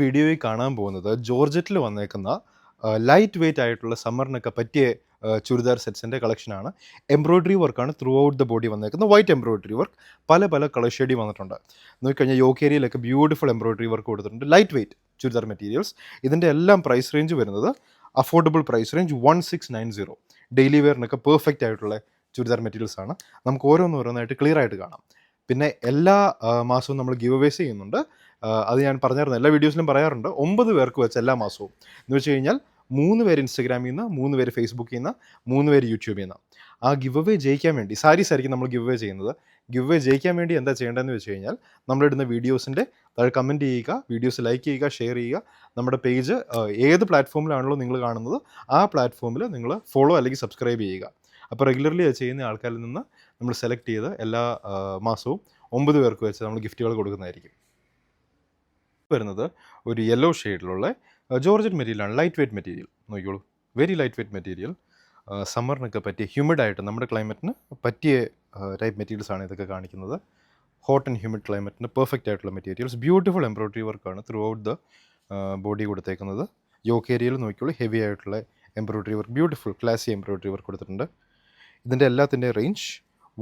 വീഡിയോയിൽ കാണാൻ പോകുന്നത് ജോർജറ്റിൽ വന്നേക്കുന്ന ലൈറ്റ് വെയ്റ്റ് ആയിട്ടുള്ള സമ്മറിനൊക്കെ പറ്റിയ ചുരിദാർ സെറ്റ്സിൻ്റെ കളക്ഷനാണ്. എംബ്രോയ്ഡറി വർക്കാണ് ത്രൂ ഔട്ട് ദ ബോഡി വന്നേക്കുന്നത്. വൈറ്റ് എംബ്രോയ്ഡറി വർക്ക് പല പല കളർ ഷെയ്ഡിൽ വന്നിട്ടുണ്ട്. നോക്കിക്കഴിഞ്ഞാൽ യോക്കേരിയയിലൊക്കെ ബ്യൂട്ടിഫുൾ എംബ്രോയ്ഡറി വർക്ക് കൊടുത്തിട്ടുണ്ട്. Lightweight churidar materials. ഇതിൻ്റെ എല്ലാം പ്രൈസ് റേഞ്ച് വരുന്നത് അഫോർഡബിൾ പ്രൈസ് റേഞ്ച് 1690. ഡെയിലി വെയറിനൊക്കെ പെർഫെക്റ്റ് ആയിട്ടുള്ള ചുരിദാർ മെറ്റീരിയൽസ് ആണ്. നമുക്ക് ഓരോന്നായിട്ട് ക്ലിയർ ആയിട്ട് കാണാം. പിന്നെ എല്ലാ മാസവും നമ്മൾ ഗിവ് അവേസ് ചെയ്യുന്നുണ്ട്. അത് ഞാൻ പറഞ്ഞായിരുന്നു, എല്ലാ വീഡിയോസിലും പറയാറുണ്ട്. 9 പേർക്ക് വെച്ച് എല്ലാ മാസവും എന്ന് വെച്ച് കഴിഞ്ഞാൽ 3 പേര് ഇൻസ്റ്റഗ്രാമിൽ നിന്ന്, 3 പേര് ഫേസ്ബുക്കിൽ നിന്ന്, 3 പേര് യൂട്യൂബിൽ നിന്ന്. ആ ഗിവ് അവേ ജയിക്കാൻ വേണ്ടി സാരീസ് ആയിരിക്കും നമ്മൾ ഗിവ് അവേ ചെയ്യുന്നത്. ഗിവ് അവേ ജയിക്കാൻ വേണ്ടി എന്താ ചെയ്യേണ്ടതെന്ന് വെച്ച് കഴിഞ്ഞാൽ നമ്മളിടുന്ന വീഡിയോസിൻ്റെ താഴെ കമൻറ്റ് ചെയ്യുക, വീഡിയോസ് ലൈക്ക് ചെയ്യുക, ഷെയർ ചെയ്യുക. നമ്മുടെ പേജ് ഏത് പ്ലാറ്റ്ഫോമിലാണല്ലോ നിങ്ങൾ കാണുന്നത് ആ പ്ലാറ്റ്ഫോമിൽ നിങ്ങൾ ഫോളോ അല്ലെങ്കിൽ സബ്സ്ക്രൈബ് ചെയ്യുക. അപ്പോൾ റെഗുലർലി അത് ചെയ്യുന്ന ആൾക്കാരിൽ നിന്ന് നമ്മൾ സെലക്ട് ചെയ്ത് എല്ലാ മാസവും 9 പേർക്ക് വെച്ച് നമ്മൾ ഗിഫ്റ്റുകൾ കൊടുക്കുന്നതായിരിക്കും. വരുന്നത് ഒരു യെല്ലോ ഷെയ്ഡിലുള്ള ജോർജറ്റ് മെറ്റീരിയലാണ്. ലൈറ്റ് വെയ്റ്റ് മെറ്റീരിയൽ നോക്കിയോളൂ, വെരി ലൈറ്റ് വെയ്റ്റ് മെറ്റീരിയൽ. സമ്മറിനൊക്കെ പറ്റിയ ഹ്യൂമിഡായിട്ട് നമ്മുടെ ക്ലൈമറ്റിന് പറ്റിയ ടൈപ്പ് മെറ്റീരിയൽസാണ് ഇതൊക്കെ കാണിക്കുന്നത്. ഹോട്ട് ആൻഡ് ഹ്യൂമിഡ് ക്ലൈമറ്റിന് പെർഫെക്റ്റ് ആയിട്ടുള്ള മെറ്റീരിയൽസ്. ബ്യൂട്ടിഫുൾ എംബ്രോയ്ഡറി വർക്കാണ് ത്രൂ ഔട്ട് ദ ബോഡി കൊടുത്തേക്കുന്നത്. യോക്ക് ഏരിയയിൽ നോക്കിയോളൂ, ഹെവി ആയിട്ടുള്ള embroidery work, beautiful classy embroidery work കൊടുത്തിട്ടുണ്ട്. ഇതിൻ്റെ എല്ലാത്തിൻ്റെ റേഞ്ച്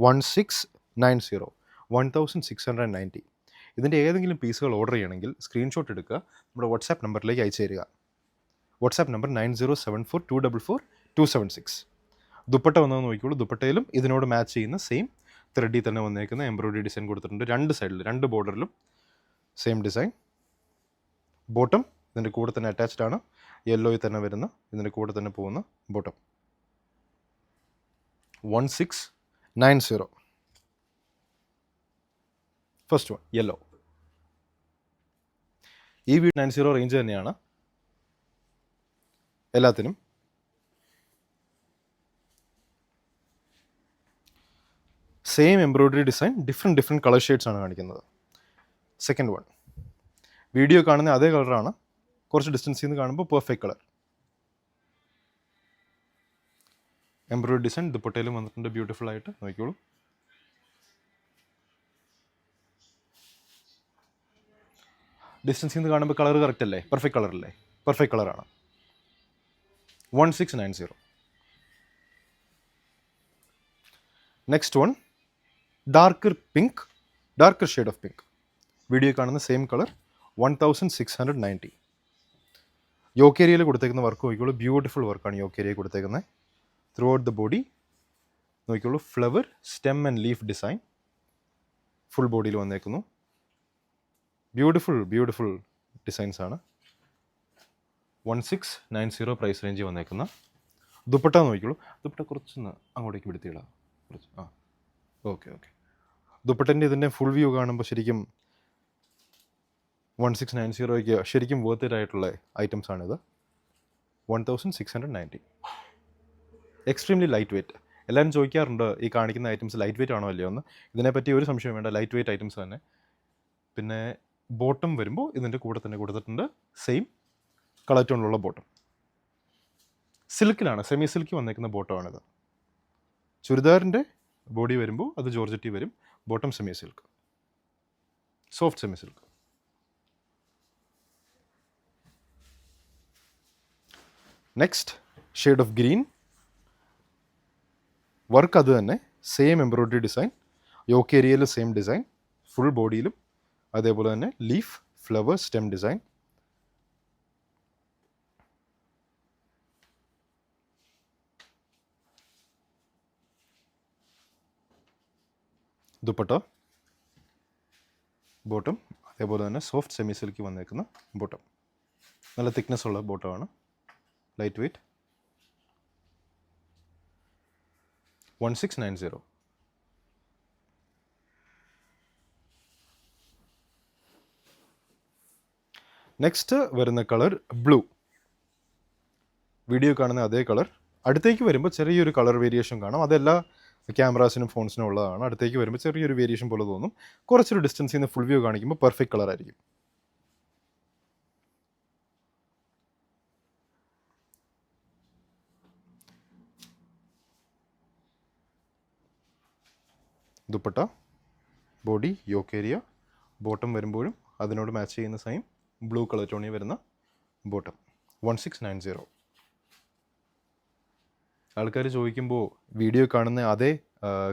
1690, 1690. ഇതിൻ്റെ ഏതെങ്കിലും പീസുകൾ ഓർഡർ ചെയ്യണമെങ്കിൽ സ്ക്രീൻഷോട്ട് എടുക്കുക, നമ്മുടെ വാട്സാപ്പ് നമ്പറിലേക്ക് അയച്ചു തരിക. WhatsApp number 9074244276. ദുപ്പട്ട വന്നത് നോക്കിക്കോളൂ. ദുപ്പട്ടയിലും ഇതിനോട് മാച്ച് ചെയ്യുന്ന സെയിം ത്രെഡിൽ തന്നെ വന്നേക്കുന്ന എംബ്രോയ്ഡറി ഡിസൈൻ കൊടുത്തിട്ടുണ്ട്. 2 സൈഡിൽ 2 ബോർഡറിലും സെയിം ഡിസൈൻ. ബോട്ടം ഇതിൻ്റെ കൂടെ തന്നെ അറ്റാച്ച്ഡ് ആണ്. യെല്ലോയിൽ തന്നെ വരുന്ന ഇതിൻ്റെ കൂടെ തന്നെ പോകുന്ന ബോട്ടം. 1690. First one yellow. ഈ 90 റേഞ്ച് തന്നെയാണ് എല്ലാത്തിനും. Same embroidery design, different colour shades ആണ് കാണിക്കുന്നത്. സെക്കൻഡ് വൺ വീഡിയോ കാണുന്ന അതേ കളറാണ്, കുറച്ച് ഡിസ്റ്റൻസിൽ നിന്ന് കാണുമ്പോൾ പെർഫെക്റ്റ് കളർ. എംബ്രോയ്ഡറി ഡിസൈൻ ദുപ്പട്ടയിലും വന്നിട്ടുണ്ട് ബ്യൂട്ടിഫുൾ ആയിട്ട്. നോക്കിക്കോളൂ. ഡിസ്റ്റൻസിൽ നിന്ന് കാണുമ്പോൾ കളർ കറക്റ്റ് അല്ലേ? പെർഫെക്റ്റ് കളറല്ലേ? പെർഫെക്റ്റ് കളറാണ്. 1690. Next one darker pink, darker shade of pink. Video കാണുന്ന സെയിം കളർ. 1690. യോക്ക് ഏരിയയിൽ കൊടുത്തേക്കുന്ന വർക്ക് നോക്കിക്കോളൂ, ബ്യൂട്ടിഫുൾ വർക്കാണ് യോക്ക് ഏരിയയിൽ കൊടുത്തേക്കുന്നത്. ത്രൂ ഔട്ട് ദ ബോഡി നോക്കിക്കോളൂ, flower, stem and leaf design full ബോഡിയിൽ വന്നേക്കുന്നു. ബ്യൂട്ടിഫുൾ ഡിസൈൻസ് ആണ്. 1690 പ്രൈസ് റേഞ്ച് വന്നേക്കുന്ന. ദുപ്പട്ട നോക്കിക്കോളൂ. ദുപ്പട്ട കുറച്ചൊന്ന് അങ്ങോട്ടേക്ക് പിടുത്തിയിടാം, കുറച്ച്. ഓക്കെ. ദുപ്പട്ടൻ്റെ ഇതിൻ്റെ ഫുൾ വ്യൂ കാണുമ്പോൾ ശരിക്കും 1690 ശരിക്കും വർത്ത് ഇറ്റ് ആയിട്ടുള്ള ഐറ്റംസ് ആണിത്. 1690. Extremely light weight. എല്ലാവരും ചോദിക്കാറുണ്ട് ഈ കാണിക്കുന്ന ഐറ്റംസ് ലൈറ്റ് വെയ്റ്റ് ആണോ അല്ലയോ എന്ന്. ഇതിനെപ്പറ്റി ഒരു സംശയം വേണ്ട, ലൈറ്റ് വെയ്റ്റ് ഐറ്റംസ് തന്നെ. പിന്നെ ബോട്ടം വരുമ്പോൾ ഇതിൻ്റെ കൂടെ തന്നെ കൊടുത്തിട്ടുണ്ട് സെയിം കളർ ടോണിലുള്ള ബോട്ടം. സിൽക്കിലാണ്, സെമി സിൽക്ക് വന്നേക്കുന്ന ബോട്ടമാണിത്. ചുരിദാറിൻ്റെ ബോഡി വരുമ്പോൾ അത് ജോർജറ്റി വരും. Bottom semi silk, soft semi silk. Next shade of green. Work അത് തന്നെ, സെയിം എംബ്രോയ്ഡറി ഡിസൈൻ. യോക്ക് ഏരിയയിൽ സെയിം ഡിസൈൻ, ഫുൾ ബോഡിയിലും അതേപോലെ തന്നെ leaf, flower, stem design. Dupatta, bottom അതേപോലെ തന്നെ സോഫ്റ്റ് സെമി സിൽക്ക് വന്നേക്കുന്ന ബോട്ടം. നല്ല തിക്നെസ് ഉള്ള ബോട്ടമാണ്, ലൈറ്റ് വെയ്റ്റ്. 1690. നെക്സ്റ്റ് വരുന്ന കളർ ബ്ലൂ. വീഡിയോ കാണുന്ന അതേ കളർ. അടുത്തേക്ക് വരുമ്പോൾ ചെറിയൊരു കളർ വേരിയേഷൻ കാണാം. അതെല്ലാ ക്യാമറാസിനും ഫോൺസിനും ഉള്ളതാണ്. അടുത്തേക്ക് വരുമ്പോൾ ചെറിയൊരു വേരിയേഷൻ പോലെ തോന്നും. കുറച്ചൊരു ഡിസ്റ്റൻസിൽ നിന്ന് ഫുൾ വ്യൂ കാണിക്കുമ്പോൾ പെർഫെക്റ്റ് കളറായിരിക്കും. Dupatta, body, yoke area, bottom വരുമ്പോഴും അതിനോട് മാച്ച് ചെയ്യുന്ന സെയിം ബ്ലൂ കളർ ടോണിൽ വരുന്ന ബോട്ടം 1690. ആൾക്കാർ ചോദിക്കുമ്പോൾ വീഡിയോ കാണുന്ന അതേ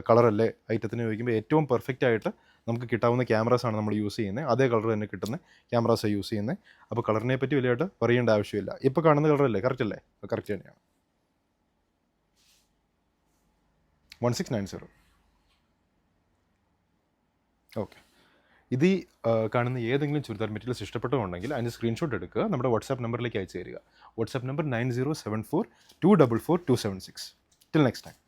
കളറല്ലേ ഐറ്റത്തിന് ചോദിക്കുമ്പോൾ ഏറ്റവും പെർഫെക്റ്റ് ആയിട്ട് നമുക്ക് കിട്ടാവുന്ന ക്യാമറാസാണ് നമ്മൾ യൂസ് ചെയ്യുന്നത്. അതേ കളർ തന്നെ കിട്ടുന്ന ക്യാമറാസാണ് യൂസ് ചെയ്യുന്നത്. അപ്പോൾ കളറിനെ പറ്റി വലിയതായിട്ട് പറയേണ്ട ആവശ്യമില്ല. ഇപ്പോൾ കാണുന്ന കളറല്ലേ, കറക്റ്റ് അല്ലേ? കറക്റ്റ് തന്നെയാണ്. 1690. ഓക്കെ. ഇത് ഈ കാണുന്ന ഏതെങ്കിലും ചുരിദാർ മെറ്റീരിയൽസ് ഇഷ്ടപ്പെട്ടുണ്ടെങ്കിൽ അതിൻ്റെ സ്ക്രീൻഷോട്ട് എടുക്കുക, നമ്മുടെ വാട്സാപ്പ് നമ്പറിലേക്ക് അയച്ചു തരിക. WhatsApp number 9074244276. Till next time.